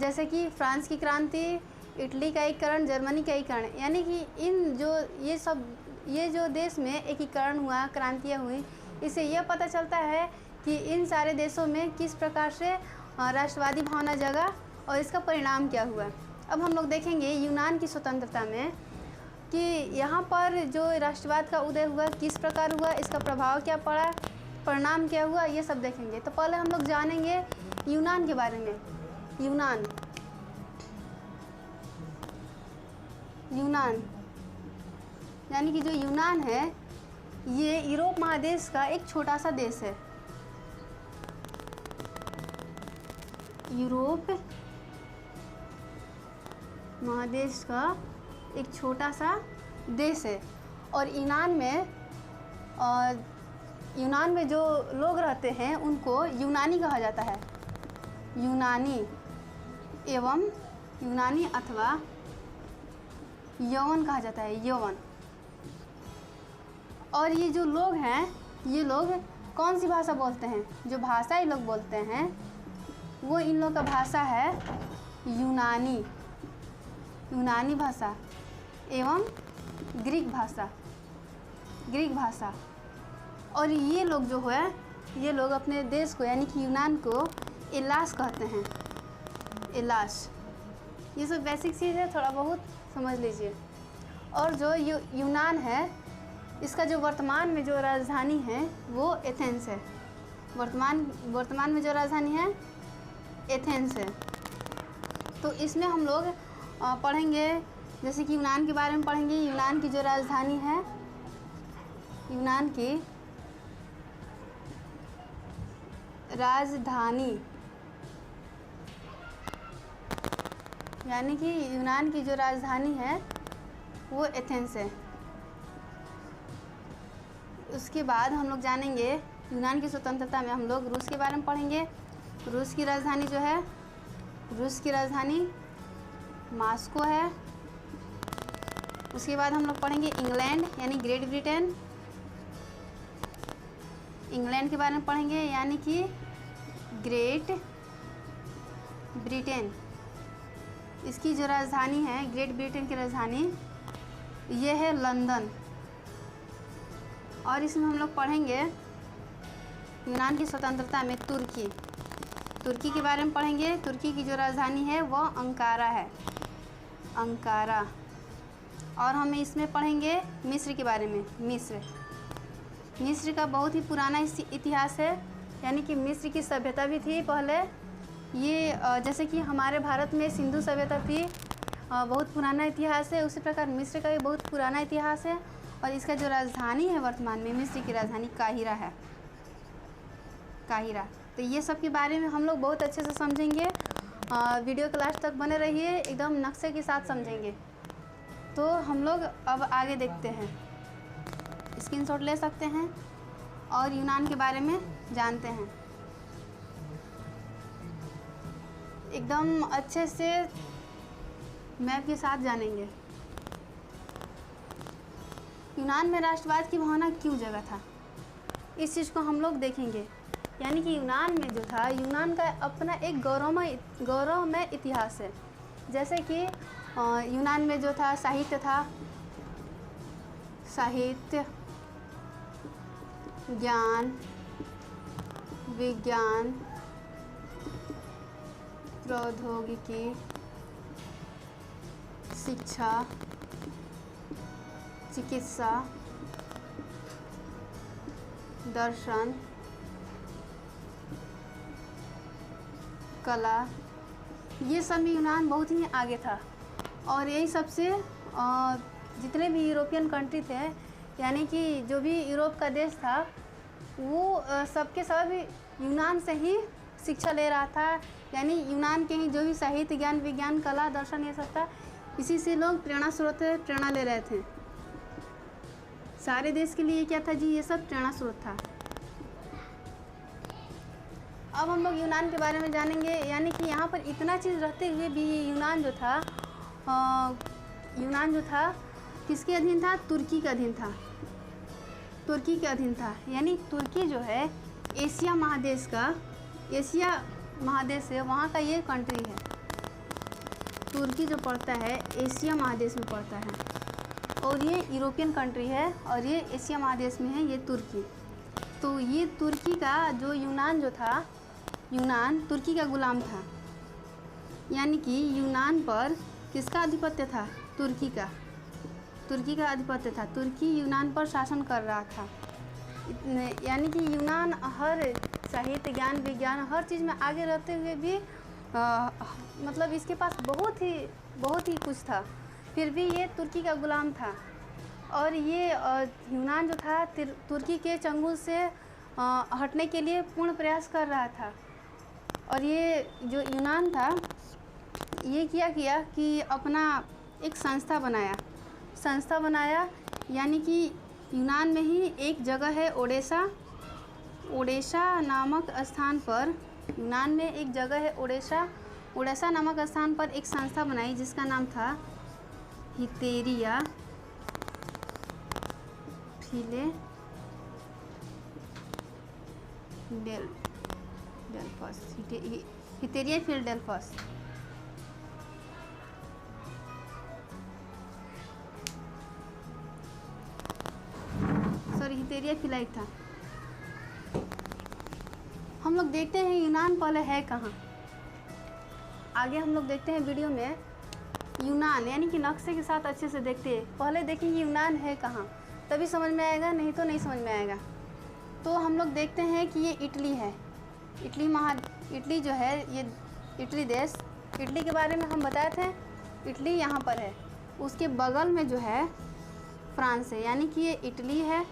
जैसे कि फ्रांस की क्रांति, इटली का एकीकरण, जर्मनी का एकीकरण, यानी कि इन जो ये जो देश में एकीकरण हुआ, क्रांतियाँ हुई, इससे यह पता चलता है कि इन सारे देशों में किस प्रकार से राष्ट्रवादी भावना जगा और इसका परिणाम क्या हुआ। अब हम लोग देखेंगे यूनान की स्वतंत्रता में कि यहाँ पर जो राष्ट्रवाद का उदय हुआ किस प्रकार हुआ, इसका प्रभाव क्या पड़ा, परिणाम क्या हुआ, ये सब देखेंगे। तो पहले हम लोग जानेंगे यूनान के बारे में। यूनान यानी कि जो यूनान है ये यूरोप महादेश का एक छोटा सा देश है। यूरोप महादेश का एक छोटा सा देश है और यूनान में जो लोग रहते हैं उनको यूनानी कहा जाता है। यूनानी अथवा यवन कहा जाता है, यवन। और ये जो लोग हैं ये लोग कौन सी भाषा बोलते हैं? जो भाषा ये लोग बोलते हैं वो इन लोग का भाषा है यूनानी भाषा एवं ग्रीक भाषा। और ये लोग जो है ये लोग अपने देश को यानी कि यूनान को एलास कहते हैं, एलास। ये सब बेसिक चीज़ है, थोड़ा बहुत समझ लीजिए। और जो यूनान है इसका जो वर्तमान में जो राजधानी है वो एथेंस है। वर्तमान में जो राजधानी है एथेंस है। तो इसमें हम लोग पढ़ेंगे, जैसे कि यूनान के बारे में पढ़ेंगे। यूनान की जो राजधानी है, यूनान की राजधानी यानी कि यूनान की जो राजधानी है वो एथेंस है। उसके बाद हम लोग जानेंगे यूनान की स्वतंत्रता में हम लोग रूस के बारे में पढ़ेंगे। रूस की राजधानी जो है, रूस की राजधानी मॉस्को है। उसके बाद हम लोग पढ़ेंगे इंग्लैंड यानी ग्रेट ब्रिटेन। इंग्लैंड के बारे में पढ़ेंगे यानी कि ग्रेट ब्रिटेन। इसकी जो राजधानी है, ग्रेट ब्रिटेन की राजधानी ये है लंदन। और इसमें हम लोग पढ़ेंगे यूनान की स्वतंत्रता में तुर्की के बारे में पढ़ेंगे। तुर्की की जो राजधानी है वह अंकारा है, अंकारा। और हम इसमें पढ़ेंगे मिस्र के बारे में। मिस्र का बहुत ही पुराना इतिहास है, यानी कि मिस्र की सभ्यता भी थी पहले। ये जैसे कि हमारे भारत में सिंधु सभ्यता थी, बहुत पुराना इतिहास है, उसी प्रकार मिस्र का भी बहुत पुराना इतिहास है। और इसका जो राजधानी है वर्तमान में, मिस्र की राजधानी काहिरा है, काहिरा। तो ये सब के बारे में हम लोग बहुत अच्छे से समझेंगे। वीडियो क्लास तक बने रहिए, एकदम नक्शे के साथ समझेंगे। तो हम लोग अब आगे देखते हैं, स्क्रीनशॉट ले सकते हैं और यूनान के बारे में जानते हैं। एकदम अच्छे से मैप के साथ जानेंगे। यूनान में राष्ट्रवाद की भावना क्यों जगा था, इस चीज़ को हम लोग देखेंगे। यानी कि यूनान में जो था, यूनान का अपना एक गौरवमय इतिहास है। जैसे कि यूनान में जो था साहित्य था, साहित्य, ज्ञान, विज्ञान, प्रौद्योगिकी, शिक्षा, चिकित्सा, दर्शन, कला, ये सब में यूनान बहुत ही आगे था। और यही सबसे जितने भी यूरोपियन कंट्री थे, यानी कि जो भी यूरोप का देश था, वो सबके सब यूनान से ही शिक्षा ले रहा था। यानी यूनान के ही जो भी साहित्य, ज्ञान, विज्ञान, कला, दर्शन ये सब था, इसी से लोग प्रेरणा ले रहे थे। सारे देश के लिए क्या था जी, ये सब प्रेरणा स्रोत था। अब हम लोग यूनान के बारे में जानेंगे। यानी कि यहाँ पर इतना चीज़ रहते हुए भी यूनान जो था किसके अधीन था? तुर्की के अधीन था, तुर्की के अधीन था। यानी तुर्की जो है एशिया महादेश है, वहाँ का ये कंट्री है। तुर्की जो पड़ता है एशिया महादेश में पड़ता है और ये यूरोपियन कंट्री है और ये एशिया महादेश में है, ये तुर्की। तो ये तुर्की का जो यूनान जो था, यूनान तुर्की का गुलाम था, यानी कि यूनान पर किसका आधिपत्य था? तुर्की का आधिपत्य था। तुर्की यूनान पर शासन कर रहा था, यानी कि यूनान हर साहित्य, ज्ञान, विज्ञान हर चीज़ में आगे रहते हुए भी मतलब इसके पास बहुत ही कुछ था, फिर भी ये तुर्की का गुलाम था। और ये यूनान जो था तुर्की के चंगुल से हटने के लिए पूर्ण प्रयास कर रहा था। और ये जो यूनान था ये क्या किया कि अपना एक संस्था बनाया, यानी कि यूनान में ही एक जगह है ओडेसा नामक स्थान पर, यूनान में एक जगह है ओडेसा नामक स्थान पर एक संस्था बनाई जिसका नाम था हितेरिया फिलडेल्फस। हितेरिया फिलाइट था। हम लोग देखते हैं यूनान पहले है कहाँ। आगे हम लोग देखते हैं वीडियो में यूनान, यानी कि नक्शे के साथ अच्छे से देखते हैं। पहले देखेंगे यूनान है कहाँ, तभी समझ में आएगा, नहीं तो नहीं समझ में आएगा। तो हम लोग देखते हैं कि ये इटली है। इटली जो है ये इटली देश, इटली के बारे में हम बताए थे। इटली यहाँ पर है, उसके बगल में जो है फ्रांस है, यानी कि ये इटली है,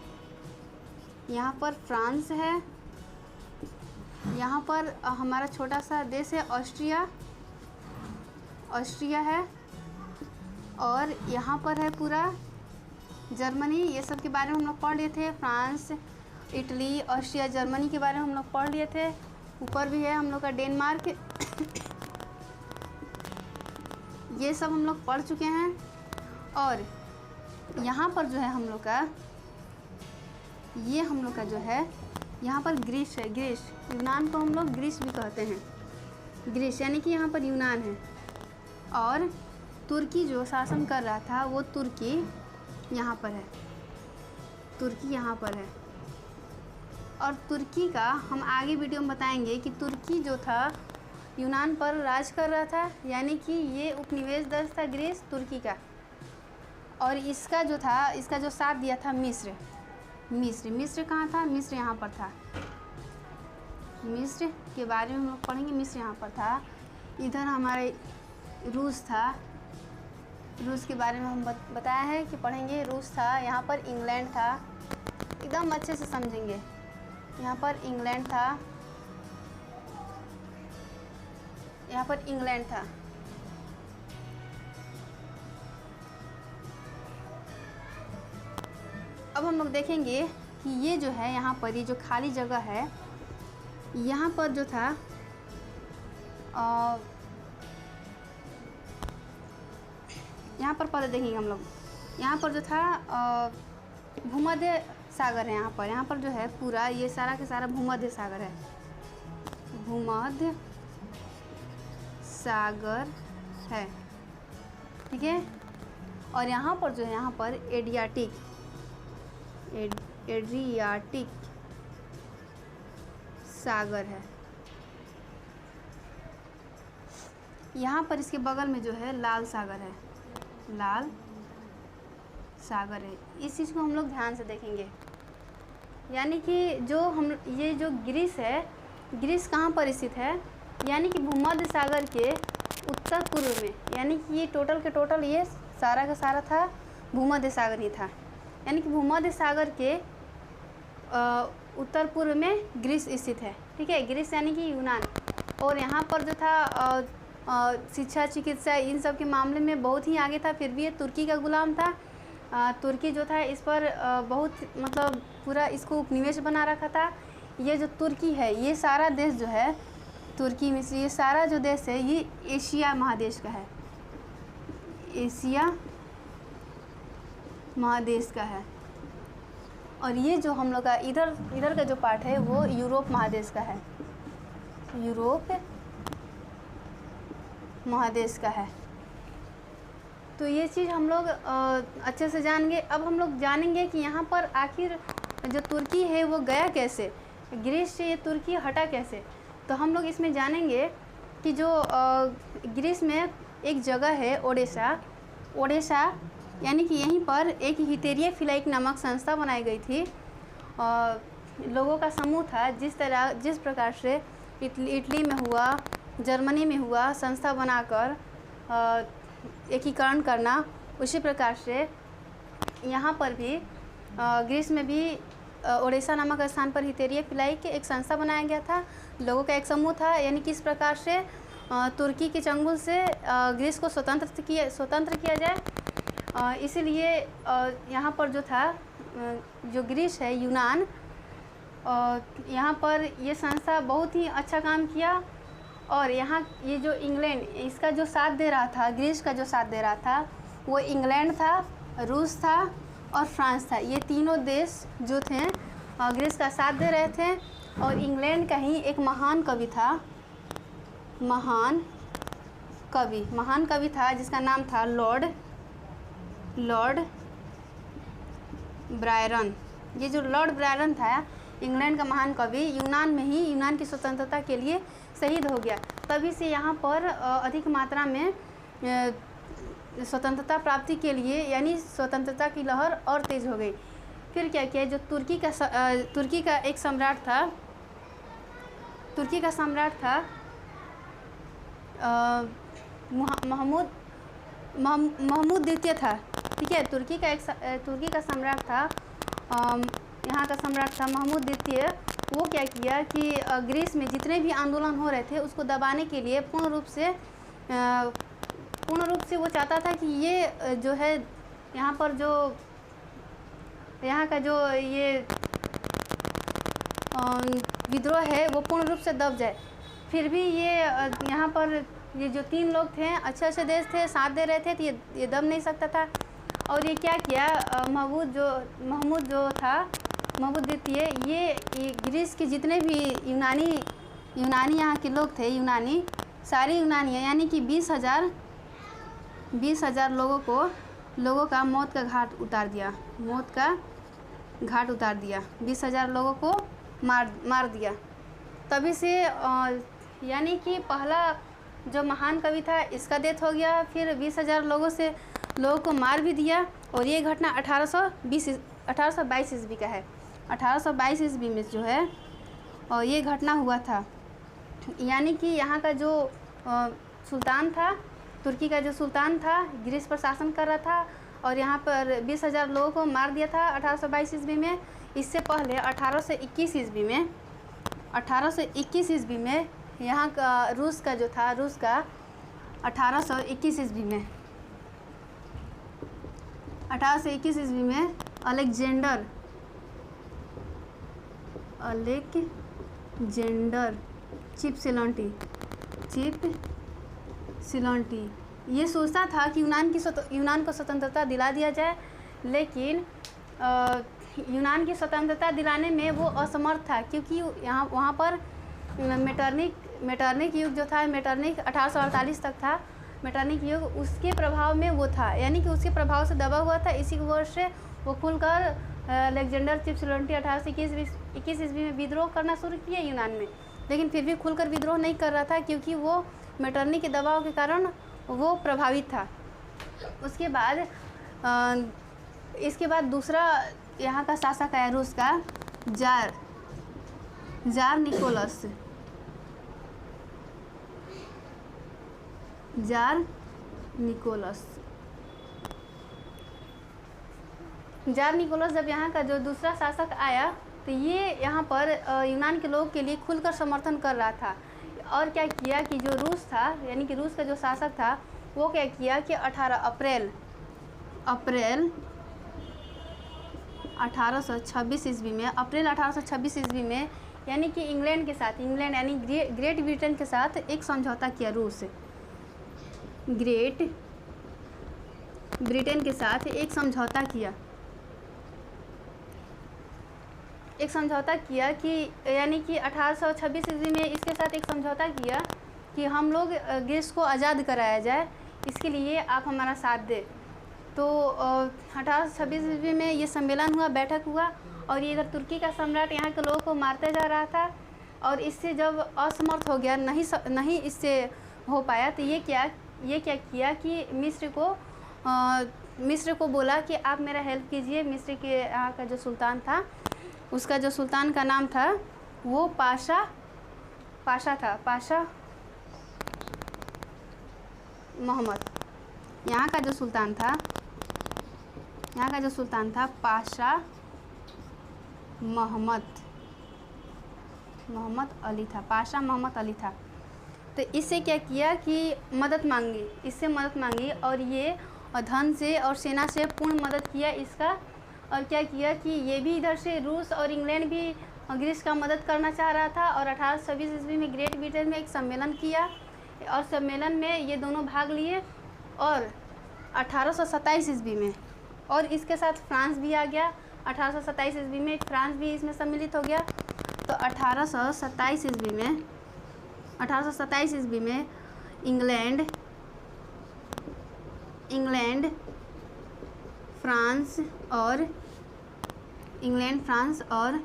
यहाँ पर फ्रांस है, यहाँ पर हमारा छोटा सा देश है ऑस्ट्रिया है, और यहाँ पर है पूरा जर्मनी। ये सब के बारे में हम लोग पढ़ लिए थे। फ्रांस, इटली, ऑस्ट्रिया, जर्मनी के बारे में हम लोग पढ़ लिए थे। ऊपर भी है हम लोग का डेनमार्क। ये सब हम लोग पढ़ चुके हैं। और यहाँ पर जो है हम लोग का, ये हम लोग का जो है यहाँ पर ग्रीस है। ग्रीस, यूनान को हम लोग ग्रीस भी कहते हैं। ग्रीस यानी कि यहाँ पर यूनान है। और तुर्की जो शासन कर रहा था वो तुर्की यहाँ पर है, तुर्की यहाँ पर है। और तुर्की का हम आगे वीडियो में बताएंगे कि तुर्की जो था यूनान पर राज कर रहा था, यानी कि ये उपनिवेश देश था ग्रीस तुर्की का। और इसका जो था, इसका जो साथ दिया था मिस्र कहाँ था? मिस्र यहाँ पर था। मिस्र के बारे में हम लोग पढ़ेंगे। मिस्र यहाँ पर था। इधर हमारे रूस था, रूस के बारे में हम बताया है कि पढ़ेंगे। रूस था, यहाँ पर इंग्लैंड था, एकदम अच्छे से समझेंगे। यहाँ पर इंग्लैंड था, यहाँ पर इंग्लैंड था। अब हम लोग देखेंगे कि ये जो है यहाँ पर, ये जो खाली जगह है यहाँ पर जो था यहाँ पर पहले देखेंगे हम लोग। यहाँ पर जो था भूमध्य सागर है। यहाँ पर जो है पूरा ये सारा के सारा भूमध्य सागर है, भूमध्य सागर है, ठीक है। और यहाँ पर जो है, यहाँ पर एड्रियाटिक सागर है। यहाँ पर इसके बगल में जो है लाल सागर है, लाल सागर है। इस चीज़ को हम लोग ध्यान से देखेंगे। यानी कि जो हम ये जो ग्रीस है, ग्रीस कहाँ पर स्थित है? यानी कि भूमध्य सागर के उत्तर पूर्व में। यानी कि ये टोटल के टोटल ये सारा का सारा था भूमध्य सागर ही था। यानी कि भूमध्य सागर के उत्तर पूर्व में ग्रीस स्थित है, ठीक है। ग्रीस यानी कि यूनान। और यहाँ पर जो था शिक्षा, चिकित्सा, इन सब के मामले में बहुत ही आगे था, फिर भी ये तुर्की का गुलाम था। तुर्की जो था इस पर बहुत मतलब पूरा इसको उपनिवेश बना रखा था। ये जो तुर्की है, ये सारा देश जो है तुर्की में से, ये सारा जो देश है ये एशिया महादेश का है, एशिया महादेश का है। और ये जो हम लोग का इधर का जो पार्ट है वो यूरोप महादेश का है, यूरोप महादेश का है। तो ये चीज़ हम लोग अच्छे से जानेंगे। अब हम लोग जानेंगे कि यहाँ पर आखिर जो तुर्की है वो गया कैसे, ग्रीस से ये तुर्की हटा कैसे। तो हम लोग इसमें जानेंगे कि जो ग्रीस में एक जगह है ओडेसा, यानी कि यहीं पर एक हिटेरियोफिलाइक नामक संस्था बनाई गई थी। लोगों का समूह था, जिस प्रकार से इटली में हुआ, जर्मनी में हुआ, संस्था बनाकर एकीकरण करना, उसी प्रकार से यहाँ पर भी ग्रीस में भी ओडेसा नामक स्थान पर हिटेरियोफिलाइक एक संस्था बनाया गया था। लोगों का एक समूह था, यानी कि इस प्रकार से तुर्की के चंगुल से ग्रीस को स्वतंत्र किया जाए। इसीलिए यहाँ पर जो था, जो ग्रीस है, यूनान, यहाँ पर ये संस्था बहुत ही अच्छा काम किया। और यहाँ ये जो इंग्लैंड, इसका जो साथ दे रहा था, ग्रीस का जो साथ दे रहा था, वो इंग्लैंड था, रूस था और फ्रांस था। ये तीनों देश जो थे ग्रीस का साथ दे रहे थे। और इंग्लैंड का ही एक महान कवि था जिसका नाम था लॉर्ड ब्रायरन। ये जो लॉर्ड ब्रायरन था, इंग्लैंड का महान कवि, यूनान की स्वतंत्रता के लिए शहीद हो गया। तभी से यहाँ पर अधिक मात्रा में स्वतंत्रता प्राप्ति के लिए, यानी स्वतंत्रता की लहर और तेज़ हो गई। फिर क्या किया, जो तुर्की का एक सम्राट था, महमूद द्वितीय था। ठीक है, तुर्की का सम्राट था, यहाँ का सम्राट था महमूद द्वितीय। वो क्या किया कि ग्रीस में जितने भी आंदोलन हो रहे थे उसको दबाने के लिए पूर्ण रूप से वो चाहता था कि ये जो है यहाँ पर जो यहाँ का जो ये विद्रोह है वो पूर्ण रूप से दब जाए। फिर भी ये यहाँ पर ये जो तीन लोग थे, अच्छे देश थे, साथ दे रहे थे, तो ये दब नहीं सकता था। और ये क्या किया, महमूद द्वितीय, ये ग्रीस के जितने भी यूनानी यहाँ के लोग थे, सारी यूनानियाँ, यानी कि 20,000 लोगों का मौत का घाट उतार दिया। 20,000 लोगों को मार दिया। तभी से यानी कि पहला जो महान कवि था, इसका डेथ हो गया। फिर 20,000 लोगों को मार भी दिया। और ये घटना 1822 ईस्वी का है। 1822 ईस्वी में जो है और ये घटना हुआ था। यानी कि यहाँ का जो सुल्तान था, तुर्की का जो सुल्तान था, ग्रीस पर शासन कर रहा था और यहाँ पर 20,000 लोगों को मार दिया था 1822 ईस्वी में। इससे पहले 1821 ईस्वी में यहाँ का रूस का 1821 ईस्वी में अलेक्जेंडर चिपसिलॉन्टी ये सोचता था कि यूनान को स्वतंत्रता दिला दिया जाए, लेकिन यूनान की स्वतंत्रता दिलाने में वो असमर्थ था, क्योंकि वहाँ पर मेटरनिक युग जो था, मेटरनिक 1848 तक था। मेटरनिक युग उसके प्रभाव में वो था, यानी कि उसके प्रभाव से दबा हुआ था। इसी वर्ष से वो खुलकर अलेक्जेंडर चिपसिलॉन्टी 1821 ईस्वी में विद्रोह करना शुरू किया यूनान में। लेकिन फिर भी खुलकर विद्रोह नहीं कर रहा था, क्योंकि वो मेटरनिक के दबाव के कारण वो प्रभावित था। इसके बाद दूसरा यहाँ का शासक आया, रूस का जार निकोलस जब यहाँ का जो दूसरा शासक आया, तो ये यहाँ पर यूनान के लोग के लिए खुलकर समर्थन कर रहा था। और क्या किया कि जो रूस था, यानी कि रूस का जो शासक था, वो क्या किया कि 18 अप्रैल 1826 ईस्वी में यानी कि इंग्लैंड यानी ग्रेट ब्रिटेन के साथ एक समझौता किया। रूस ग्रेट ब्रिटेन के साथ एक समझौता किया कि यानी कि 1826 ईस्वी में इसके साथ एक समझौता किया कि हम लोग ग्रीस को आज़ाद कराया जाए, इसके लिए आप हमारा साथ दें। तो 1826 ईस्वी में ये सम्मेलन हुआ, बैठक हुआ, और ये इधर तुर्की का सम्राट यहाँ के लोगों को मारते जा रहा था, और इससे जब असमर्थ हो गया, नहीं इससे हो पाया, तो ये क्या किया कि मिस्र को बोला कि आप मेरा हेल्प कीजिए। मिस्र के यहाँ का जो सुल्तान था, उसका जो सुल्तान का नाम था वो पाशा था, पाशा मोहम्मद। यहाँ का जो सुल्तान था पाशा मोहम्मद अली था, पाशा मोहम्मद अली था। तो इससे क्या किया कि मदद मांगी, और ये धन से और सेना से पूर्ण मदद किया इसका। और क्या किया कि ये भी इधर से रूस और इंग्लैंड भी ग्रीस का मदद करना चाह रहा था। और 1826 ईस्वी में ग्रेट ब्रिटेन में एक सम्मेलन किया, और सम्मेलन में ये दोनों भाग लिए। और 1827 ईस्वी में और इसके साथ फ्रांस भी आ गया। 1827 ईस्वी में फ्रांस भी इसमें सम्मिलित हो गया। तो 1827 ईस्वी में इंग्लैंड, फ्रांस और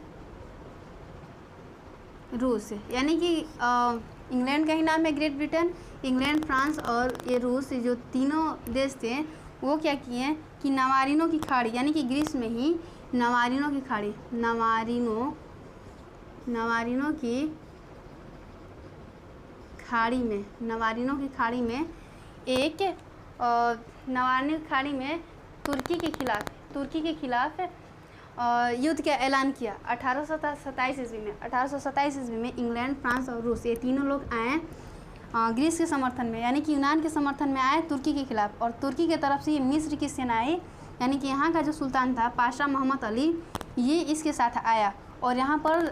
रूस, यानी कि इंग्लैंड का ही नाम है ग्रेट ब्रिटेन। इंग्लैंड, फ्रांस और ये रूस, जो तीनों देश थे, वो क्या किए कि नवारिनो की खाड़ी, यानी कि ग्रीस में ही नवारिनो की खाड़ी में तुर्की के खिलाफ युद्ध का ऐलान किया 1827 ईस्वी में। इंग्लैंड, फ्रांस और रूस, ये तीनों लोग आए ग्रीस के समर्थन में, यानी कि यूनान के समर्थन में आए तुर्की के खिलाफ। और तुर्की की तरफ से ये मिस्र की सेना आई, यानी कि यहाँ का जो सुल्तान था पाशा मोहम्मद अली, ये इसके साथ आया, और यहाँ पर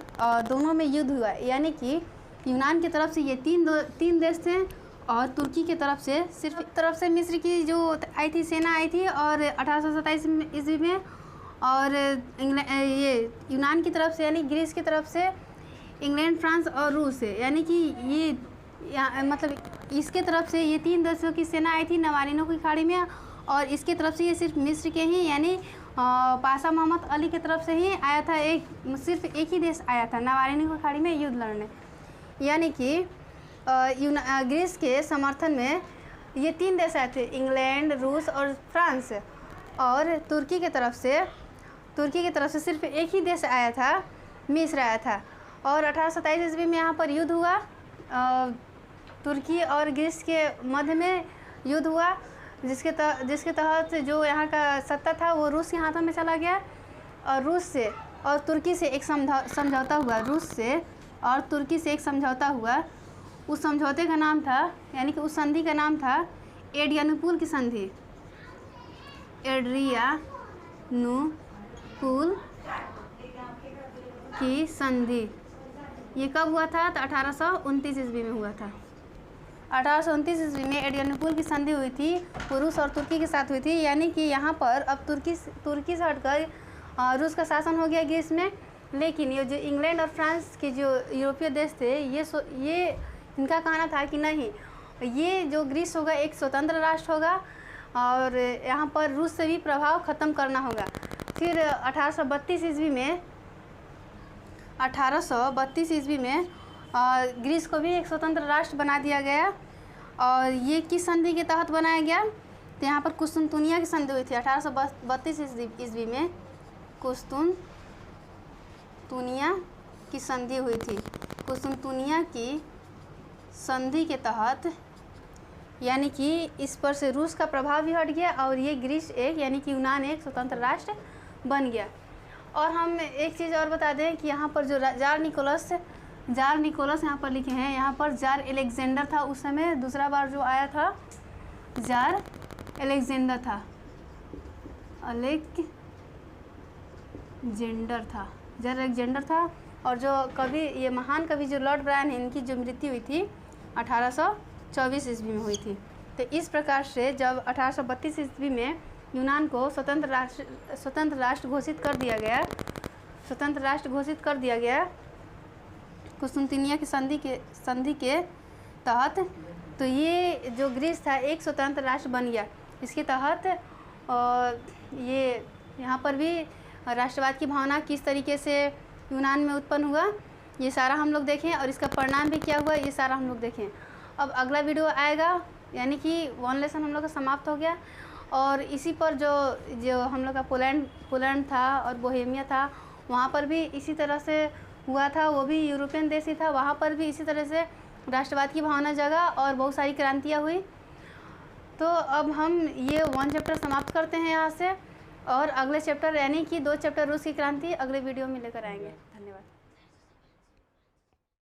दोनों में युद्ध हुआ। यानी कि यूनान की तरफ से ये तीन देश थे, और तुर्की की तरफ से मिस्र की जो सेना आई थी, और 1827 ईस्वी में। और ये यूनान की तरफ से, यानी ग्रीस की तरफ से इंग्लैंड, फ्रांस और रूस है, यानी कि ये मतलब इसके तरफ से ये तीन देशों की सेना आई थी नवारिनो की खाड़ी में, और इसके तरफ से ये सिर्फ मिस्र के ही, यानी पाशा मोहम्मद अली की तरफ से ही आया था। सिर्फ एक ही देश आया था नवारिनो की खाड़ी में युद्ध लड़ने, यानी कि ग्रीस के समर्थन में ये तीन देश आए थे, इंग्लैंड, रूस और फ्रांस। और तुर्की की तरफ से सिर्फ एक ही देश आया था, मिस्र आया था। और 1827 ईस्वी में यहाँ पर युद्ध हुआ, तुर्की और ग्रीस के मध्य में युद्ध हुआ, जिसके तहत जो यहाँ का सत्ता था वो रूस के हाथों में चला गया। और रूस से और तुर्की से एक समझौता हुआ, उस समझौते का नाम था, यानी कि उस संधि का नाम था एड्रियानुपुल की संधि। एड्रियानुपुल की संधि ये कब हुआ था? तो 1829 ईस्वी में हुआ था। 1829 ईस्वी में एड्रियानुपुल की संधि हुई थी, वो रूस और तुर्की के साथ हुई थी। यानी कि यहाँ पर अब तुर्की से हटकर रूस का शासन हो गया ग्रीस में। लेकिन ये जो इंग्लैंड और फ्रांस के जो यूरोपीय देश थे, ये इनका कहना था कि नहीं, ये जो ग्रीस होगा एक स्वतंत्र राष्ट्र होगा, और यहाँ पर रूस से भी प्रभाव ख़त्म करना होगा। फिर 1832 ईस्वी में ग्रीस को भी एक स्वतंत्र राष्ट्र बना दिया गया। और ये किस संधि के तहत बनाया गया? तो यहाँ पर कुस्तुनतुनिया की संधि हुई थी 1832 ईस्वी में। कुस्तुनतुनिया की संधि हुई थी। कुस्तुनतुनिया की संधि के तहत, यानी कि इस पर से रूस का प्रभाव भी हट गया, और ये ग्रीस यानी कि यूनान एक स्वतंत्र राष्ट्र बन गया। और हम एक चीज़ और बता दें कि यहाँ पर जो जार निकोलस यहाँ पर लिखे हैं, यहाँ पर जार एलेक्जेंडर था उस समय, दूसरा बार जो आया था जार एलेक्जेंडर था। और जो कवि, ये महान कवि जो लॉर्ड ब्रायन है, इनकी जो मृत्यु हुई थी 1824 ईस्वी में हुई थी। तो इस प्रकार से जब 1832 ईस्वी में यूनान को स्वतंत्र राष्ट्र घोषित कर दिया गया कुस्तुनतुनिया की संधि के तहत, तो ये जो ग्रीस था एक स्वतंत्र राष्ट्र बन गया। इसके तहत ये यहाँ पर भी राष्ट्रवाद की भावना किस तरीके से यूनान में उत्पन्न हुआ, ये सारा हम लोग देखें, और इसका परिणाम भी क्या हुआ, ये सारा हम लोग देखें। अब अगला वीडियो आएगा, यानी कि 1 लेसन हम लोग का समाप्त हो गया। और इसी पर जो हम लोग का पोलैंड था और बोहेमिया था, वहाँ पर भी इसी तरह से हुआ था। वो भी यूरोपियन देश ही था, वहाँ पर भी इसी तरह से राष्ट्रवाद की भावना जगा और बहुत सारी क्रांतियाँ हुई। तो अब हम ये 1 चैप्टर समाप्त करते हैं यहाँ से, और अगले चैप्टर यानी कि 2 चैप्टर रूस की क्रांति अगले वीडियो में लेकर आएंगे। धन्यवाद।